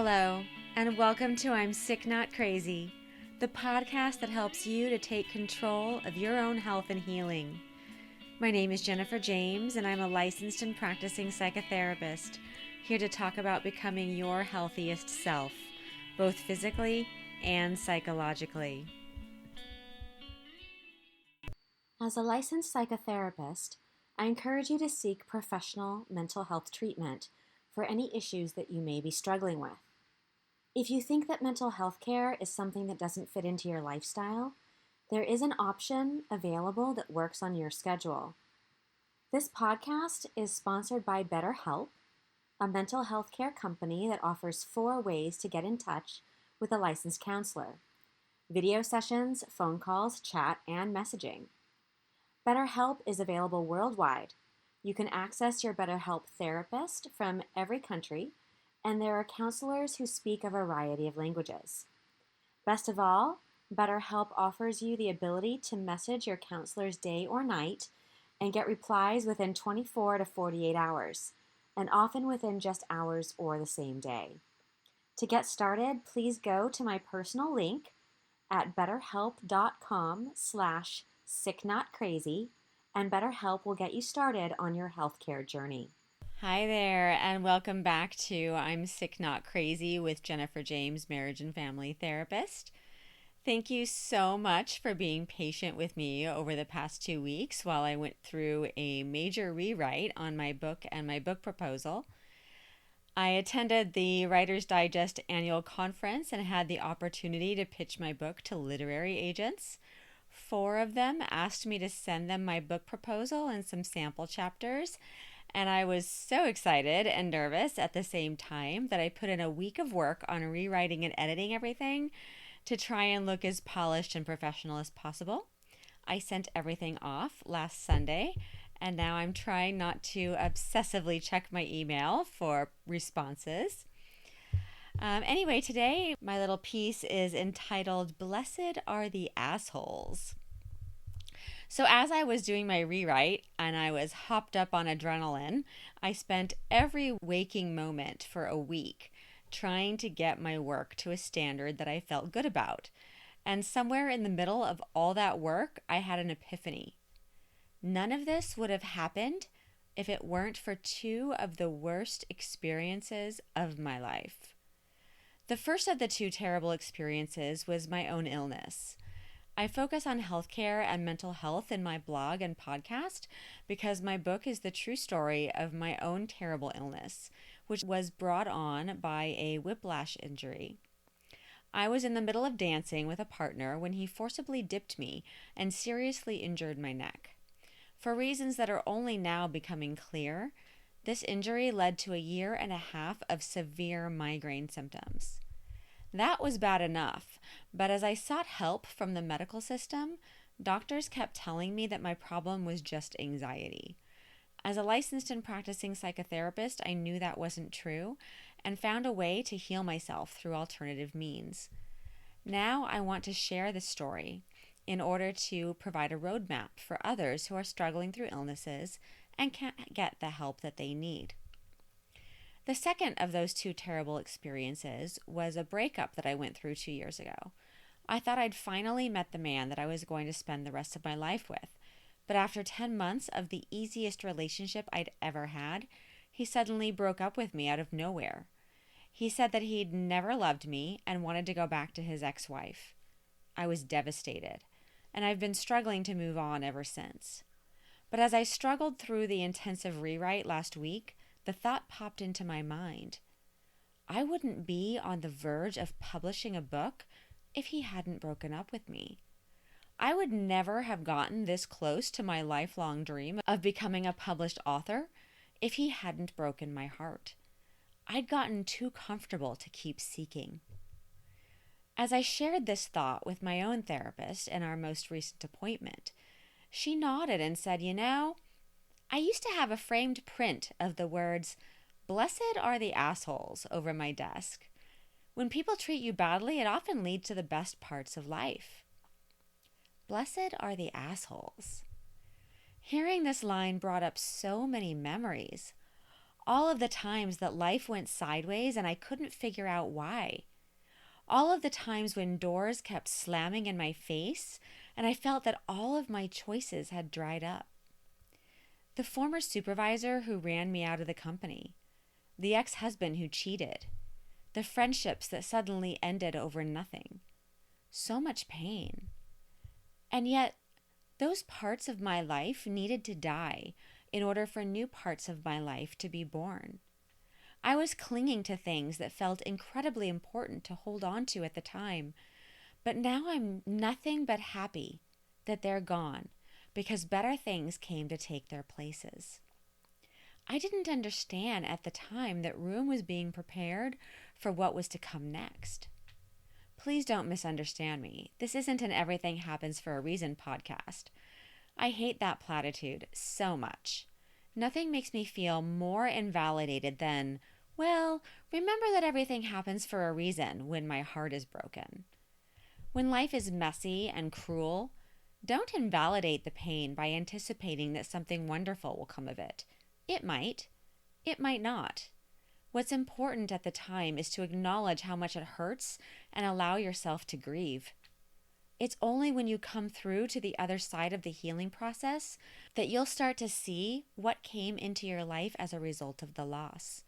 Hello, and welcome to I'm Sick Not Crazy, the podcast that helps you to take control of your own health and healing. My name is Jennifer James, and I'm a licensed and practicing psychotherapist, here to talk about becoming your healthiest self, both physically and psychologically. As a licensed psychotherapist, I encourage you to seek professional mental health treatment for any issues that you may be struggling with. If you think that mental health care is something that doesn't fit into your lifestyle, there is an option available that works on your schedule. This podcast is sponsored by BetterHelp, a mental health care company that offers 4 ways to get in touch with a licensed counselor: video sessions, phone calls, chat, and messaging. BetterHelp is available worldwide. You can access your BetterHelp therapist from every country, and there are counselors who speak a variety of languages. Best of all, BetterHelp offers you the ability to message your counselors day or night and get replies within 24 to 48 hours, and often within just hours or the same day. To get started, please go to my personal link at betterhelp.com/sicknotcrazy, and BetterHelp will get you started on your healthcare journey. Hi there, and welcome back to I'm Sick Not Crazy with Jennifer James, marriage and family therapist. Thank you so much for being patient with me over the past 2 weeks while I went through a major rewrite on my book and my book proposal. I attended the Writer's Digest annual conference and had the opportunity to pitch my book to literary agents. 4 of them asked me to send them my book proposal and some sample chapters, and I was so excited and nervous at the same time that I put in a week of work on rewriting and editing everything to try and look as polished and professional as possible. I sent everything off last Sunday, and now I'm trying not to obsessively check my email for responses. Anyway, today my little piece is entitled "Blessed Are the Assholes." So as I was doing my rewrite and I was hopped up on adrenaline, I spent every waking moment for a week trying to get my work to a standard that I felt good about. And somewhere in the middle of all that work, I had an epiphany. None of this would have happened if it weren't for 2 of the worst experiences of my life. The first of the 2 terrible experiences was my own illness. I focus on healthcare and mental health in my blog and podcast because my book is the true story of my own terrible illness, which was brought on by a whiplash injury. I was in the middle of dancing with a partner when he forcibly dipped me and seriously injured my neck. For reasons that are only now becoming clear, this injury led to a 1.5 years of severe migraine symptoms. That was bad enough, but as I sought help from the medical system, doctors kept telling me that my problem was just anxiety. As a licensed and practicing psychotherapist, I knew that wasn't true and found a way to heal myself through alternative means. Now I want to share this story in order to provide a roadmap for others who are struggling through illnesses and can't get the help that they need. The second of those 2 terrible experiences was a breakup that I went through 2 years ago. I thought I'd finally met the man that I was going to spend the rest of my life with, but after 10 months of the easiest relationship I'd ever had, he suddenly broke up with me out of nowhere. He said that he'd never loved me and wanted to go back to his ex-wife. I was devastated, and I've been struggling to move on ever since. But as I struggled through the intensive rewrite last week, the thought popped into my mind. I wouldn't be on the verge of publishing a book if he hadn't broken up with me. I would never have gotten this close to my lifelong dream of becoming a published author if he hadn't broken my heart. I'd gotten too comfortable to keep seeking. As I shared this thought with my own therapist in our most recent appointment, she nodded and said, I used to have a framed print of the words, "Blessed are the assholes," over my desk. When people treat you badly, it often leads to the best parts of life. Blessed are the assholes. Hearing this line brought up so many memories. All of the times that life went sideways and I couldn't figure out why. All of the times when doors kept slamming in my face and I felt that all of my choices had dried up. The former supervisor who ran me out of the company. The ex-husband who cheated. The friendships that suddenly ended over nothing. So much pain. And yet, those parts of my life needed to die in order for new parts of my life to be born. I was clinging to things that felt incredibly important to hold on to at the time, but now I'm nothing but happy that they're gone because better things came to take their places. I didn't understand at the time that room was being prepared for what was to come next. Please don't misunderstand me. This isn't an Everything Happens for a Reason podcast. I hate that platitude so much. Nothing makes me feel more invalidated than, well, remember that everything happens for a reason when my heart is broken. When life is messy and cruel, don't invalidate the pain by anticipating that something wonderful will come of it. It might. It might not. What's important at the time is to acknowledge how much it hurts and allow yourself to grieve. It's only when you come through to the other side of the healing process that you'll start to see what came into your life as a result of the loss.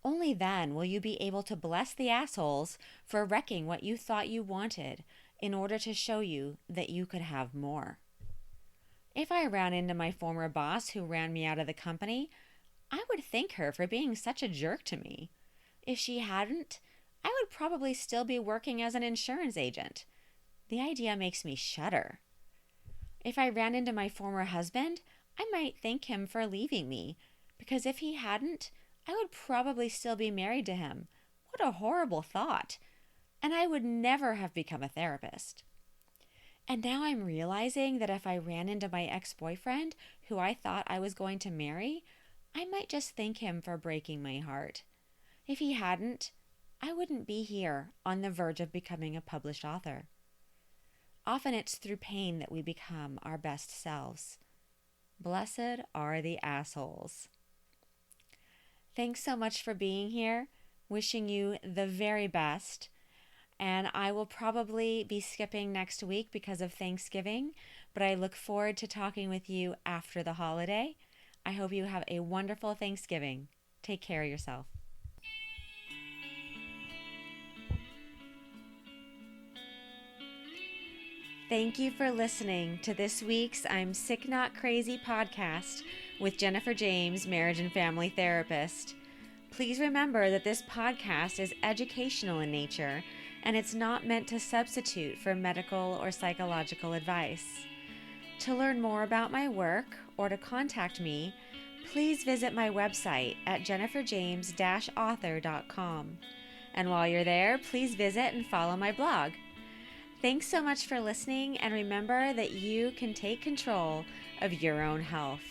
Only then will you be able to bless the assholes for wrecking what you thought you wanted in order to show you that you could have more. If I ran into my former boss who ran me out of the company, I would thank her for being such a jerk to me. If she hadn't, I would probably still be working as an insurance agent. The idea makes me shudder. If I ran into my former husband, I might thank him for leaving me, because if he hadn't, I would probably still be married to him. What a horrible thought. And I would never have become a therapist. And now I'm realizing that if I ran into my ex-boyfriend, who I thought I was going to marry, I might just thank him for breaking my heart. If he hadn't, I wouldn't be here on the verge of becoming a published author. Often it's through pain that we become our best selves. Blessed are the assholes. Thanks so much for being here. Wishing you the very best. And I will probably be skipping next week because of Thanksgiving, but I look forward to talking with you after the holiday. I hope you have a wonderful Thanksgiving. Take care of yourself. Thank you for listening to this week's I'm Sick Not Crazy podcast with Jennifer James, marriage and family therapist. Please remember that this podcast is educational in nature and it's not meant to substitute for medical or psychological advice. To learn more about my work or to contact me, please visit my website at jenniferjames-author.com. And while you're there, please visit and follow my blog. Thanks so much for listening, and remember that you can take control of your own health.